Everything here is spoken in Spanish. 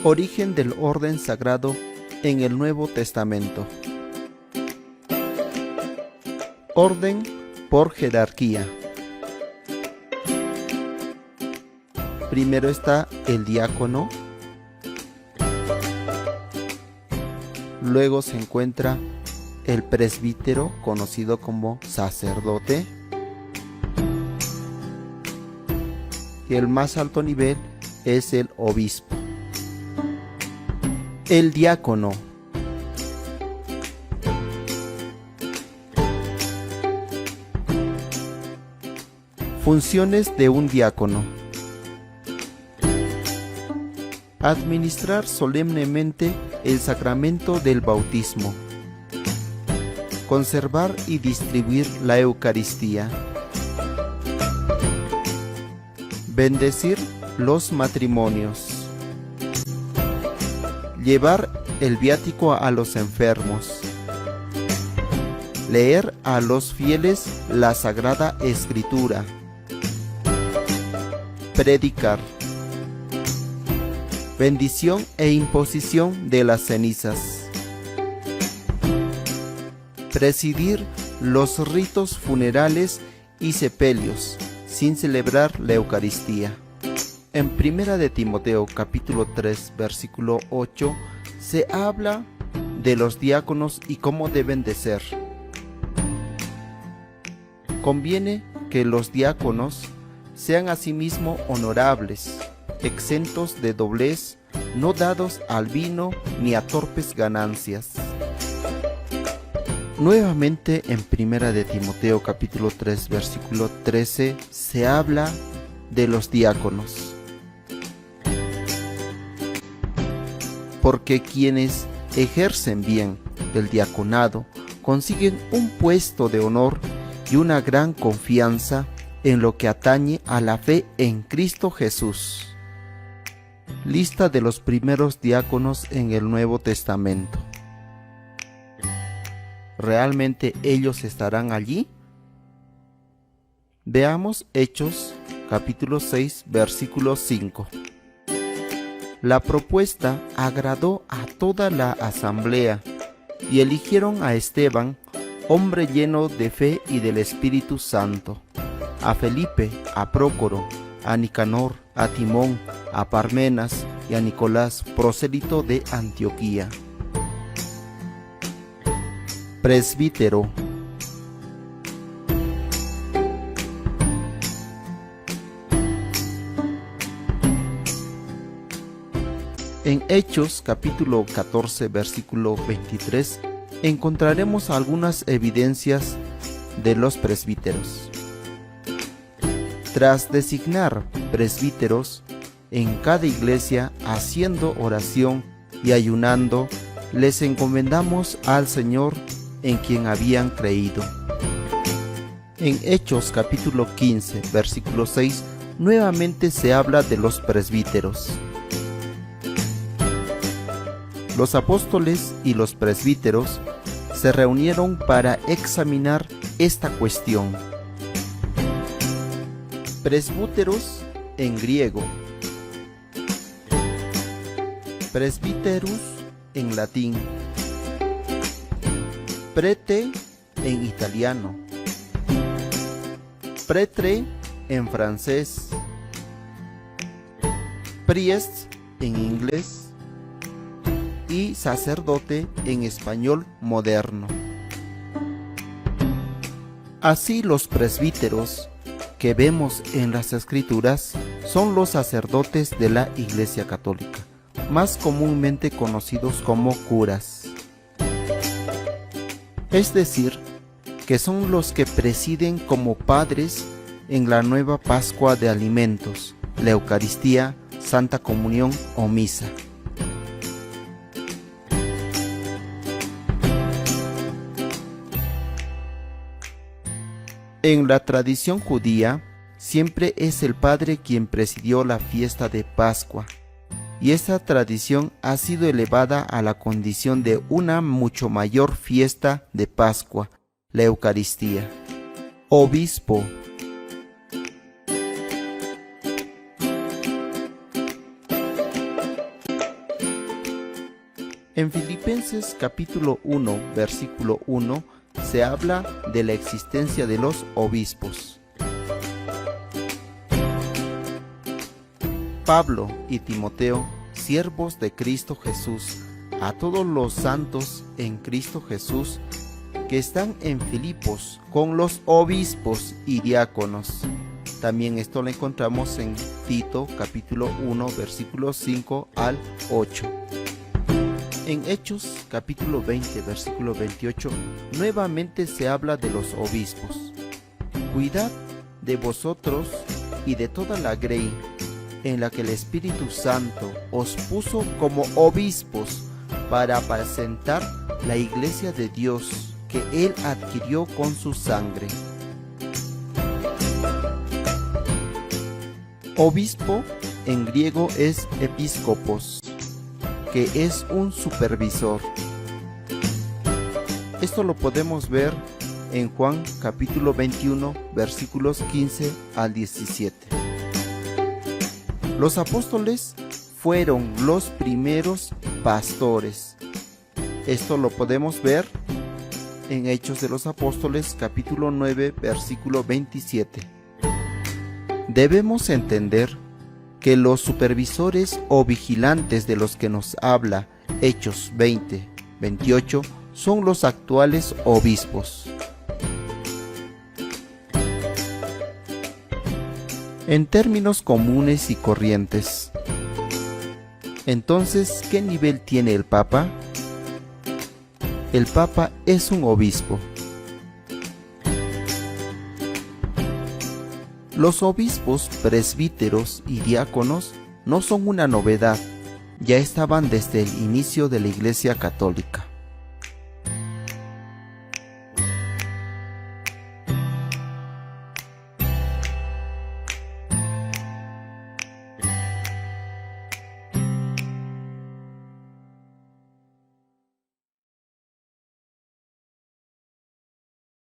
Origen del orden sagrado en el Nuevo Testamento. Orden por jerarquía. Primero está el diácono, luego se encuentra el presbítero, conocido como sacerdote, y el más alto nivel es el obispo. El diácono. Funciones de un diácono: administrar solemnemente el sacramento del bautismo, conservar y distribuir la Eucaristía, bendecir los matrimonios, llevar el viático a los enfermos, leer a los fieles la Sagrada Escritura, predicar, bendición e imposición de las cenizas, presidir los ritos funerales y sepelios sin celebrar la Eucaristía. En 1 de Timoteo capítulo 3 versículo 8 se habla de los diáconos y cómo deben de ser. Conviene que los diáconos sean asimismo honorables, exentos de doblez, no dados al vino ni a torpes ganancias. Nuevamente en 1 de Timoteo capítulo 3 versículo 13 se habla de los diáconos. Porque quienes ejercen bien el diaconado consiguen un puesto de honor y una gran confianza en lo que atañe a la fe en Cristo Jesús. Lista de los primeros diáconos en el Nuevo Testamento. ¿Realmente ellos estarán allí? Veamos Hechos capítulo 6 versículo 5. La propuesta agradó a toda la asamblea y eligieron a Esteban, hombre lleno de fe y del Espíritu Santo, a Felipe, a Prócoro, a Nicanor, a Timón, a Parmenas y a Nicolás, prosélito de Antioquía. Presbítero. En Hechos capítulo 14 versículo 23 encontraremos algunas evidencias de los presbíteros. Tras designar presbíteros en cada iglesia, haciendo oración y ayunando, les encomendamos al Señor en quien habían creído. En Hechos capítulo 15 versículo 6 nuevamente se habla de los presbíteros. Los apóstoles y los presbíteros se reunieron para examinar esta cuestión. Presbúteros en griego, presbíterus en latín, prete en italiano, pretre en francés, priest en inglés y sacerdote en español moderno. Así los presbíteros que vemos en las Escrituras son los sacerdotes de la Iglesia Católica, más comúnmente conocidos como curas. Es decir, que son los que presiden como padres en la nueva Pascua de alimentos, la Eucaristía, Santa Comunión o Misa. En la tradición judía, siempre es el padre quien presidió la fiesta de Pascua, y esta tradición ha sido elevada a la condición de una mucho mayor fiesta de Pascua, la Eucaristía. Obispo. En Filipenses capítulo 1, versículo 1, se habla de la existencia de los obispos. Pablo y Timoteo, siervos de Cristo Jesús, a todos los santos en Cristo Jesús que están en Filipos con los obispos y diáconos. También esto lo encontramos en Tito capítulo 1 versículos 5 al 8. En Hechos capítulo 20 versículo 28 nuevamente se habla de los obispos. Cuidad de vosotros y de toda la grey en la que el Espíritu Santo os puso como obispos para apacentar la iglesia de Dios que Él adquirió con su sangre. Obispo en griego es episcopos, que es un supervisor. Esto lo podemos ver en Juan capítulo 21 versículos 15 al 17. Los apóstoles fueron los primeros pastores. Esto lo podemos ver en Hechos de los Apóstoles capítulo 9 versículo 27. Debemos entender que los supervisores o vigilantes de los que nos habla Hechos 20, 28 son los actuales obispos. En términos comunes y corrientes, entonces, ¿qué nivel tiene el Papa? El Papa es un obispo. Los obispos, presbíteros y diáconos no son una novedad, ya estaban desde el inicio de la Iglesia Católica.